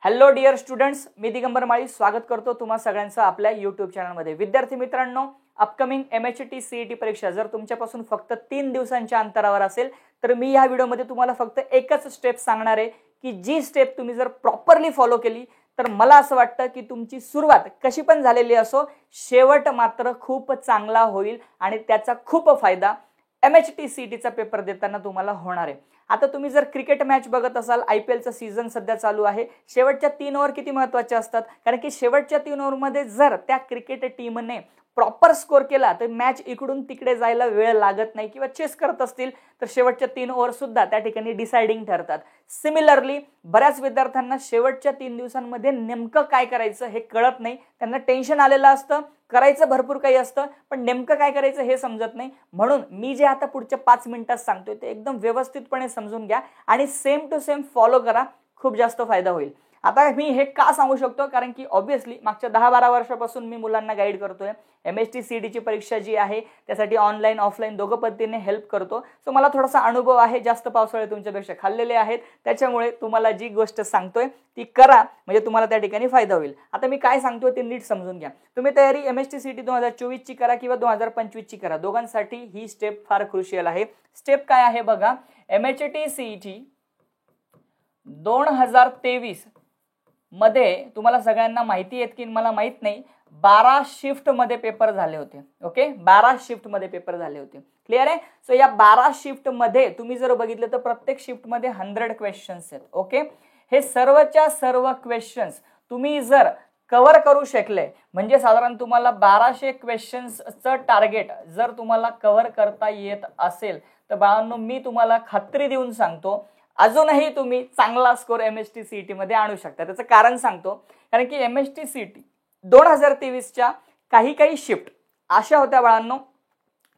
Hello dear students, मी दिगंबर माळी स्वागत करतो तुम्हा सगळ्यांचं आपल्या यूट्यूब चॅनलमध्ये। विद्यार्थी मित्रांनो, अपकमिंग MHT CET परीक्षा जर तुमच्यापासून फक्त 3 दिवसांच्या अंतरावर असेल तर मी या व्हिडिओमध्ये तुम्हाला फक्त एकच स्टेप सांगणार आहे की जी स्टेप तुम्ही जर प्रॉपरली फॉलो केली तर मला असं वाटतं की तुमची सुरुवात कशी पण झालेली असो, शेवट मात्र खूप चांगला होईल आणि त्याचा खूप फायदा MHT CETचा पेपर देताना तुम्हाला होणार आहे। आता तुम्ही जर क्रिकेट मॅच बघत असाल, IPLचा सीझन सध्या चालू आहे, शेवटच्या 3 ओव्हर किती महत्त्वाचे असतात, कारण की शेवटच्या 3 ओव्हरमध्ये जर त्या क्रिकेट टीमने प्रॉपर स्कोर केला तर मॅच इकडून तिकडे जायला वेळ लागत नाही किंवा चेस करत असतील तर शेवटच्या 3 ओव्हर सुद्धा त्या ठिकाणी डिसाइडिंग ठरतात। सिमिलरली बऱ्याच विद्यार्थ्यांना शेवटच्या 3 दिवसांमध्ये नेमकं काय करायचं हे कळत नाही, त्यांना टेन्शन आलेलं असतं, करायचं भरपूर काही असतं पण नेमकं काय करायचं हे समजत नाही। म्हणून मी जे आता पुढच्या 5 मिनिटात सांगतोय ते एकदम व्यवस्थितपणे समजून घ्या आणि सेम टू सेम फॉलो करा, खूप जास्त फायदा होईल। आता मी हे का सांगू शकतो, कारण की ऑब्वियसली मागच्या 10-12 वर्षापासून मी मुलांना गाईड करतोय। MHT CETची परीक्षा जी आहे त्यासाठी ऑनलाईन ऑफलाईन दोघं पद्धतीने हेल्प करतो। सो मला थोडासा अनुभव आहे, जास्त पावसाळे तुमच्यापेक्षा खाल्लेले आहेत, त्याच्यामुळे तुम्हाला जी गोष्ट सांगतोय ती करा म्हणजे तुम्हाला त्या ठिकाणी फायदा होईल। आता मी काय सांगतोय ते नीट समजून घ्या। तुम्ही तयारी MHT CET 2024 ची करा किंवा 2025 ची करा, दोघांसाठी ही स्टेप फार क्रुशियल आहे। स्टेप काय आहे बघा, MHT CET 2023 मध्ये तुम्हाला सगळ्यांना माहिती आहे की मला माहित नाही, 12 शिफ्ट मध्ये पेपर झाले होते। ओके, 12 शिफ्ट मध्ये पेपर झाले होते, क्लियर आहे। सो या 12 शिफ्ट मध्ये तुम्ही जर बघितलं तर प्रत्येक शिफ्ट मध्ये 100 क्वेश्चन्स आहेत। ओके, हे सर्वच्या सर्व क्वेश्चन्स तुम्ही जर कव्हर करू शकले म्हणजे साधारण तुम्हाला 1200 क्वेश्चन्सचं टार्गेट जर तुम्हाला कव्हर करता येत असेल तर बाळांनो मी तुम्हाला खात्री देऊन सांगतो अजूनही तुम्ही चांगला स्कोर MHT CET मध्ये आणू शकता। त्याचं कारण सांगतो, कारण की MHT CET 2023 च्या काही शिफ्ट अशा होत्या बाळांनो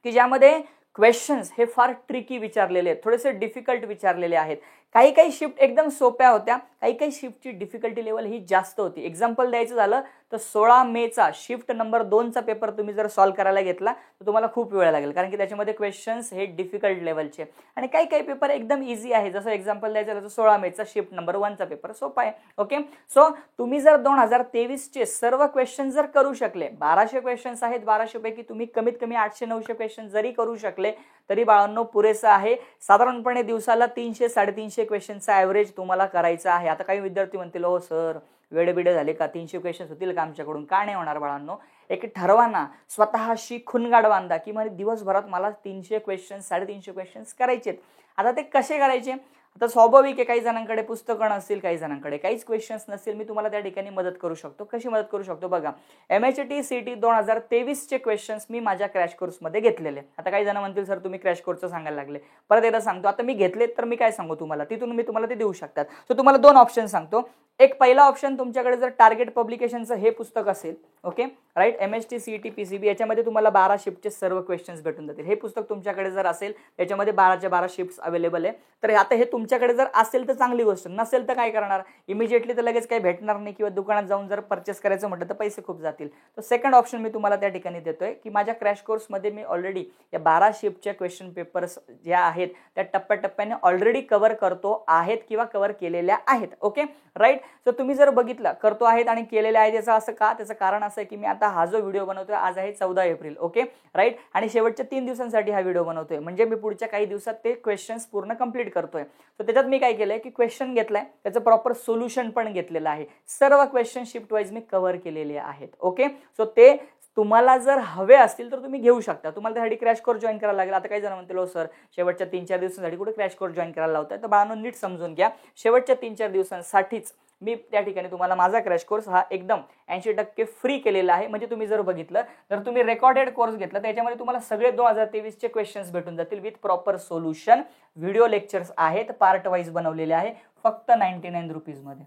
की ज्यामध्ये क्वेश्चन्स हे फार ट्रिकी विचारलेले आहेत, थोडेसे डिफिकल्ट विचारलेले आहेत। काही शिफ्ट एकदम सोप्या होत्या, काही शिफ्टची डिफिकल्टी लेवल ही जास्त होती। एक्झाम्पल द्यायचं झालं तर 16 मेचा शिफ्ट नंबर 2 चा पेपर तुम्ही जर सॉल्व्ह करायला घेतला तर तुम्हाला खूप वेळ लागेल, कारण की त्याच्यामध्ये क्वेश्चन्स हे डिफिकल्ट लेवलचे आणि काही पेपर एकदम इझी आहे। जसं एक्झाम्पल द्यायचं झालं तर 16 मेचा शिफ्ट नंबर 1 चा पेपर सोपा आहे। ओके, सो तुम्ही जर 2023 चे सर्व क्वेश्चन जर करू शकले, 1200 क्वेश्चन्स आहेत, 1200 पैकी तुम्ही कमीत कमी 800-900 क्वेश्चन जरी करू शकले तरी बाळांनो पुरेसं आहे। साधारणपणे दिवसाला 300-350 क्वेश्चनचा ॲव्हरेज तुम्हाला करायचा आहे। आता काही विद्यार्थी म्हणतील हो सर वेडेबिडे झाले का, 300 क्वेश्चन्स होतील का आमच्याकडून, का नाही होणार बाळांनो। एक ठरवा ना, स्वतःशी खुणगाड बांधा की म्हणजे दिवसभरात मला 300 क्वेश्चन्स 350 क्वेश्चन्स करायचे। आता ते कसे करायचे, आता स्वाभाविक आहे काही जणांकडे पुस्तकं नसतील, काही जणांकडे काहीच क्वेश्चन्स नसतील, मी तुम्हाला त्या ठिकाणी मदत करू शकतो। कशी मदत करू शकतो बघा, MHT CET 2023 चे क्वेश्चन्स मी माझ्या क्रॅश कोर्समध्ये घेतलेले। आता काही जण म्हणतील सर तुम्ही क्रॅश कोर्सचं सांगायला लागले, परत एकदा सांगतो, आता मी घेतले तर मी काय सांगू तुम्हाला, तिथून मी तुम्हाला ते देऊ शकतात। सो तुम्हाला 2 ऑप्शन सांगतो। एक पहिला ऑप्शन, तुमच्याकडे जर टार्गेट पब्लिकेशनचं हे पुस्तक असेल, okay right, MHT CET PCB याच्यामध्ये तुम्हाला 12 शिफ्टचे सर्व क्वेश्चन्स भेटून जातील। हे पुस्तक तुमच्याकडे जर असेल त्याच्यामध्ये 12च्या 12 शिफ्ट्स अवेलेबल आहे। तर आता हे तुमच्याकडे जर असेल तर चांगली गोष्ट, नसेल तर काय करणार, इमिजिएटली तर लगेच काही भेटणार नाही किंवा दुकानात जाऊन जर परचेस करायचं म्हटलं तर पैसे खूप जातील। तर सेकंड ऑप्शन मी तुम्हाला त्या ठिकाणी देतोय की माझ्या क्रॅश कोर्समध्ये मी ऑलरेडी या 12 शिफ्टच्या क्वेश्चन पेपर्स ज्या आहेत त्या टप्प्याटप्प्याने ऑलरेडी कव्हर करतो आहेत किंवा कव्हर केलेल्या आहेत। ओके राईट, सो तुम्ही जर बघितलं करतो आहेत आणि केलेले आहेत याचं असं का, त्याचं कारण असं आहे की मी आता हा जो व्हिडिओ बनवतोय आज आहे 14 एप्रिल, ओके राईट, आणि शेवटच्या 3 दिवसांसाठी हा व्हिडिओ बनवतोय म्हणजे मी पुढच्या काही दिवसात ते क्वेश्चन्स पूर्ण कंप्लीट करतोय। तर त्याच्यात मी काय केलंय की क्वेश्चन घेतलाय, त्याचं प्रॉपर सोल्युशन पण घेतलेलं आहे, सर्व क्वेश्चन शिफ्ट वाईज मी कव्हर केलेले आहेत। ओके, सो ते तुम्हाला जर हवे असतील तर तुम्ही घेऊ शकता। तुम्हाला त्यासाठी क्रॅश कोर्स जॉईन करायला लागेल। आता काही जण म्हणतील हो सर शेवटच्या 3-4 दिवसांसाठी कुठे क्रॅश कोर्स जॉईन करायला लावताय, तर बाळांनो नीट समजून घ्या, शेवटच्या 3-4 दिवसांसाठीच मी त्या ठिकाणी तुम्हाला माझा क्रॅश कोर्स हा एकदम 80% फ्री केलेला आहे। म्हणजे तुम्ही जर बघितलं तर तुम्ही रेकॉर्डेड कोर्स घेतला त्याच्यामध्ये तुम्हाला सगळे 2023 चे क्वेश्चन्स भेटून जातील with proper solution, video lectures आहेत, पार्ट वाईज बनवलेले आहे, फक्त 99 रुपीज मध्ये।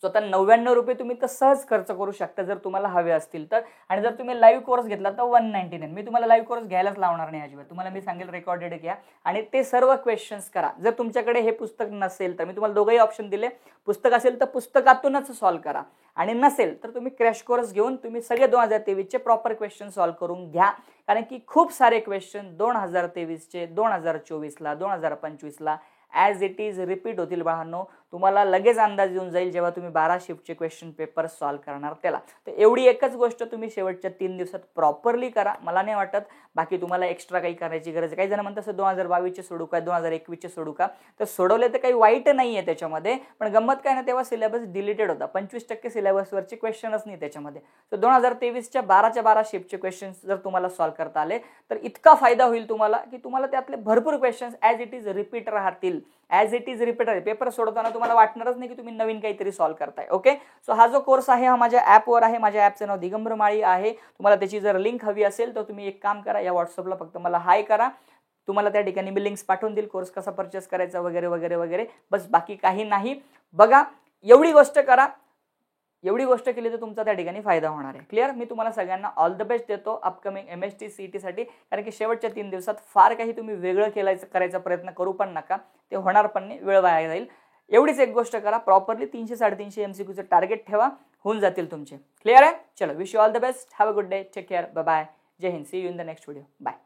स्वतः 99 रुपये तुम्ही तर सहज खर्च करू शकता जर तुम्हाला हवे असतील तर। आणि जर तुम्ही लाईव्ह कोर्स घेतला तर 199। मी तुम्हाला लाईव्ह कोर्स घ्यायलाच लावणार नाही अजिबात, तुम्हाला मी सांगेल रेकॉर्डेड घ्या आणि ते सर्व क्वेश्चन्स करा। जर तुमच्याकडे हे पुस्तक नसेल तर मी तुम्हाला दोघंही ऑप्शन दिले, पुस्तक असेल तर पुस्तकातूनच सॉल्व्ह करा आणि नसेल तर तुम्ही क्रॅश कोर्स घेऊन तुम्ही सगळे 2023 चे प्रॉपर क्वेश्चन सॉल्व्ह करून घ्या, कारण की खूप सारे क्वेश्चन 2023 चे 2024 ला 2025 ला ॲज इट इज रिपीट होतील बाळांनो. तुम्हाला लगेच अंदाज येऊन जाईल जेव्हा तुम्ही 12 शिफ्टचे क्वेश्चन पेपर सॉल्व्ह करणार त्याला. तर एवढी एकच गोष्ट तुम्ही शेवटच्या 3 दिवसात प्रॉपरली करा. मला नाही वाटत बाकी तुम्हाला एक्स्ट्रा काही करायची गरज आहे. काही जण म्हणतात 2022चे सोडू का, 2021चे सोडू का, तर सोडवले तर काही वाईट नाही आहे त्याच्यामध्ये. पण गंमत काय ना, तेव्हा सिलेबस डिलीटेड होता. 25% सिलेबसवरचे क्वेश्चनच नाही त्याच्यामध्ये. तर 2023च्या 12 शिफ्टचे क्वेश्चन्स जर तुम्हाला सॉल्व्ह करता आले तर इतका फायदा होईल तुम्हाला की तुम्हाला त्यातले भरपूर questions as it is repeat राहतील. ॲज इट इज रिपीट राहील. पेपर सोडवताना तुम्हाला वाटणारच नाही की तुम्ही नवीन काहीतरी सॉल्व्ह करताय. ओके, सो हा जो कोर्स आहे हा माझ्या ॲपवर आहे. माझ्या ॲपचं नाव दिगंबर माळी आहे. तुम्हाला त्याची जर लिंक हवी असेल तर तुम्ही एक काम करा, या व्हॉट्सअपला फक्त मला हाय करा. तुम्हाला त्या ठिकाणी मी लिंक्स पाठवून देईल, कोर्स कसा परचेस करायचा वगैरे वगैरे वगैरे. बस बाकी काही नाही. बघा, एवढी गोष्ट करा. एवढी गोष्ट केली तर तुमचा त्या ठिकाणी फायदा होणार आहे. क्लिअर. मी तुम्हाला सगळ्यांना ऑल द बेस्ट देतो अपकमिंग MST CET साठी. कारण की शेवटच्या 3 दिवसात फार काही तुम्ही वेगळं करायचा प्रयत्न करू पण नका. ते होणार पण नाही, वेळ वाया जाईल. एवढीच एक गोष्ट करा, प्रॉपरली 300-350 MCQचं टार्गेट ठेवा, होऊन जातील तुमचे. क्लिअर आहे. चलो, wish you all the best. Have a good day. Take care. Bye bye. जय Hind. See you in the next video. Bye.